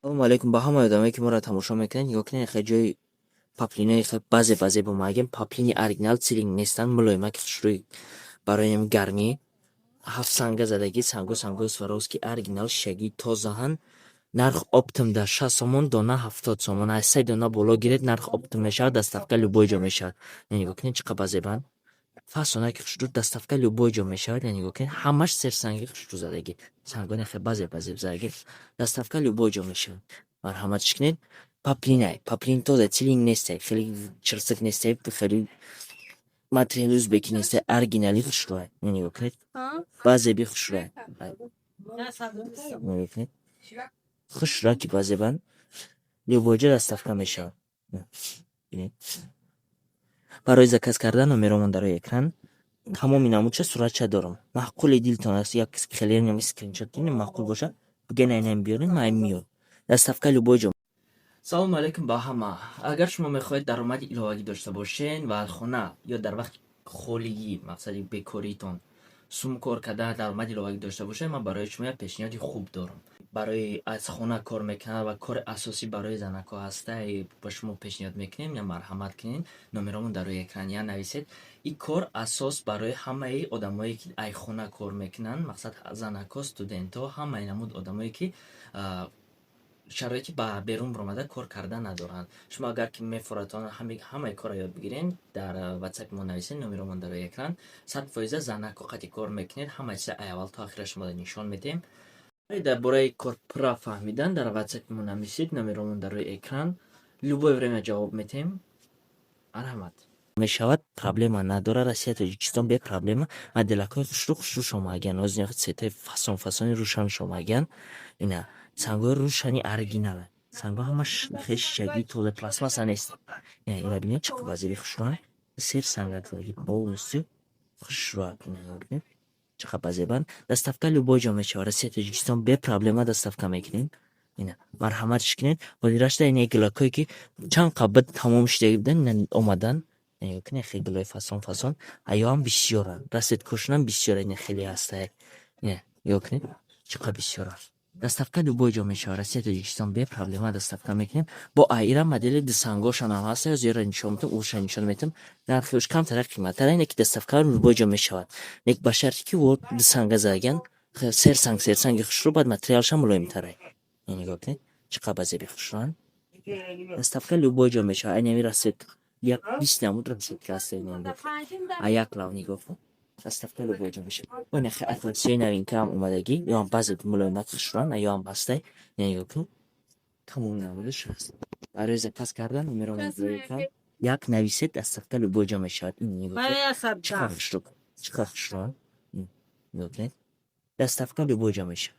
Салому алейкум. Ба ҳамаи одамое ки моро тамошо мекунед, нигоҳ кунед хеле ҷои паплинои хеле базе бо ма агем паплини оригинал цилинг нестанд, мулоимаки хушрӯи барои ҳами гармӣ. 7 санга задагӣ, сангои Сваровски оригинал шишагии тозаҳанд. Нарх оптимда 60 сомон, дона 70 сомон. Аз 3 дона боло гиред, нарх оптим мешавад, доставка любой ҷо мешавад. Нигоҳ кунед чӣ қадр базебанд. Фасонаки хушрӯ доставка любой ҷо мешавад. Нигоҳ кунед ҳамаш серсанги хушрӯ задагӣ. Сангони хеле базе задагӣ. Доставка любой ҷо мешавад. Марҳаматиш кунед. Паплин тоза, цилинг нестай, хеле чирсик нестай, хеле материали ӯзбекӣ нестай, оригинали хушрӯ. Нигоҳ кунед. Базеби хушрӯ. Нигоҳ кунед. Хушрӯ ки базебанд. Любой ҷо доставка мешавад. Бинед. Барои заказ кардан номеромон дар рӯи экран. Тамоми намудша суратша дорам. Маъқули дилтон аст, як хеле нами скриншот гирин, маъқул боша. Бигин айнам биёрин, ман миёрам. Доставка любой ҷо. Салому алейкум ба ҳама. Агар шумо мехоҳед даромади иловагӣ дошта бошен ва аз хона ё дар вақти холигӣ, мақсади бекоритон сум кор кардан даромади иловагӣ дошта бошед, ман барои шумо як пешниҳоди хуб дорам. Барои аз хона кор мекунад ва кори асосӣ барои занако ҳаста, ба шумо пешниҳод мекунем, я марҳамат кунед, номеромон дар рӯи экран я нависед. Ин кор асос барои ҳамаи одамое ки ай хона кор мекунанд, мақсад занако, студентҳо, ҳамаи намуд одамое ки шароити ба берун баромада кор кардан надоранд. Шумо агар ки мефоратонанд ҳамаи корро ёд бигирен, дар WhatsApp мо нависед, номеромон дар рӯи экран. 100% занако қати кор мекунед, ҳамаи чиза ай аввал то охира шумо нишон медем. Дар бораи кор пура фаҳмидан дар WhatsApp мо нависед, номеромон дар рӯи экран. Любое время ҷавоб медем. Марҳамат. Мешавад, проблема надора. Россия, Тоҷикистон бе проблема. Моделакҳои хушрӯ шомагиян, озин цветои фасон рӯшан шомагиян. Ина сангои рӯшани оригинал. Санго ҳамаш хеле шишагии тоза, пластмасса нест. Ина бинед чӣ қадр базеби хушрӯ. Сер санга полностью хушрӯ. Чӣ қадр базебанд. Доставка любой ҷо мешавад. Россия, Тоҷикистон бе проблема доставка мекунем. Ина марҳаматиш кунед. Ҳозира шуда ин гилокҳое ки чанд қабат тамом шуда будан омадан. Нигоҳ кунед хеле гилои фасон. Аёам бисёранд. Расветкошунам бисёр, ин хеле ҳаста. Ина нигоҳ кунед чӣ қадр бисёр аст. Доставка любой ҷо мешавад. Россия, Тоҷикистон бе проблема доставка мекунем. Бо айра модели дусангошан ҳам ҳаст. Зеро нишон медем, урша нишон медем. Нархиш камтар, қиматтар, ин ки доставка любой ҷо мешавад. Нек ба шарти ки вот дусанга заган, серсанги хушрӯ бад материалшам мулоимтар. Нигоҳ кунед чӣ қадр базеби хушрӯ. Доставка любой ҷо мешавад. Айнами расвет як 20 намуд расветка аст. А як лав нигоҳ кун. Доставка любой ҷо мешавад. Ин хеле аттраксиони новинка ҳам омадагӣ. Ёам баъзе мулоимат хушрӯ, ёам бастай. Нигоҳ кун. Тамоми намудаш аст. Барои заказ кардан номеромон дар рӯи экран. Як нависед, доставка любой ҷо мешавад. Ин нигоҳ кун. Чӣ қадр хушрӯ. Нигоҳ кунед. Доставка любой ҷо мешавад.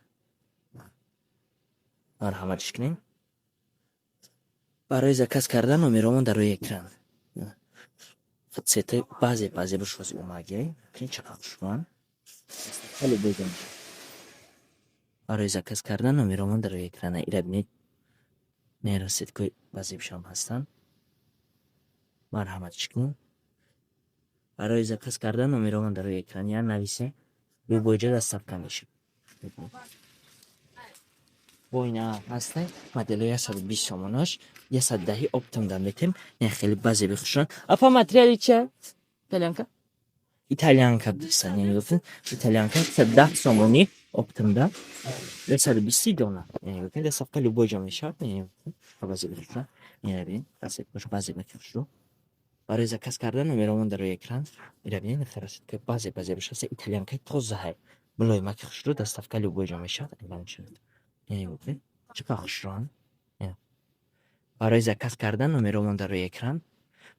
Марҳаматиш кунед. Барои заказ кардан номеромон дар рӯи экран. Цветои базе бушози омагия. Чӣ қадр хушрӯ. Любой ҷо мешавад. Барои заказ кардан номеромон дар рӯи экран. Ира бинед. Не расветкои базебшам ҳастанд. Марҳаматиш кунед. Барои заказ кардан номеромон дар рӯи экран я нависед. Любой ҷо доставка мешавад. Бо ина ҳастай модели 120 сомонаш 110 оптимда метем. Не хеле базеби хушрӯ. Апа материали чия? Итальянка дастан. Нигоҳ итальянка 110 сомони оптимда 120 дона. Нигоҳ кунед доставка любой ҷо мешавад. Базеби хушрӯ. Ина бинед расветкош базеби хушрӯ. Барои заказ кардан номеромон дар рӯи экран. Ира бинед расветкои базе бошад. Итальянкаи тоза. Мулоимаки хушрӯ доставка любой ҷо мешавад. Нигоҳ кунед чӣ қадр хушрӯ. Барои заказ кардан номеромон дар рӯи экран.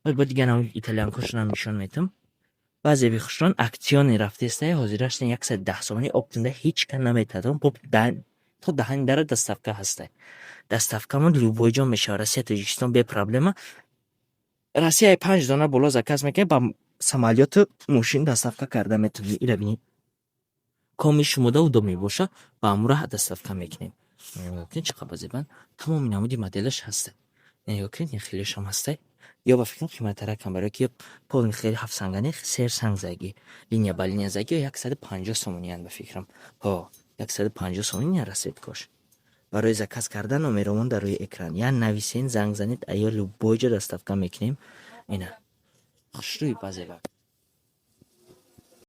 Бо дигар итальянкошонам нишон медем. Базеби хушрӯ аксиони рафтестай ҳозираш 110 сомони оптимда ҳеҷ кан наметадон. То даҳани дара доставка ҳастай. Доставкамон любой ҷо мешавад. Россия, Тоҷикистон бе проблема. Россия 5 дона боло заказ мекунед, ба самолёту мошин доставка карда метавонед. Ира бинед. Коми шумода удоб мебошад, ба амура доставка мекунем. Нигоҳ кунед чӣ қадр базебанд. Тамоми намуди моделаш ҳаста. Нигоҳ кунед ин хелешам ҳастай. Ё ба фикрам қиматтаракам, барои ки полни хеле 7 сангани сер санг заги. Линия ба линия заги 150 сомониянд ба фикрам. 150 сомони расветкош. барои заказ кардан номеромон дар рӯи экран. Я нависен, занг занед, ё любой ҷо доставка мекунем. Ина хушрӯй ба зебак.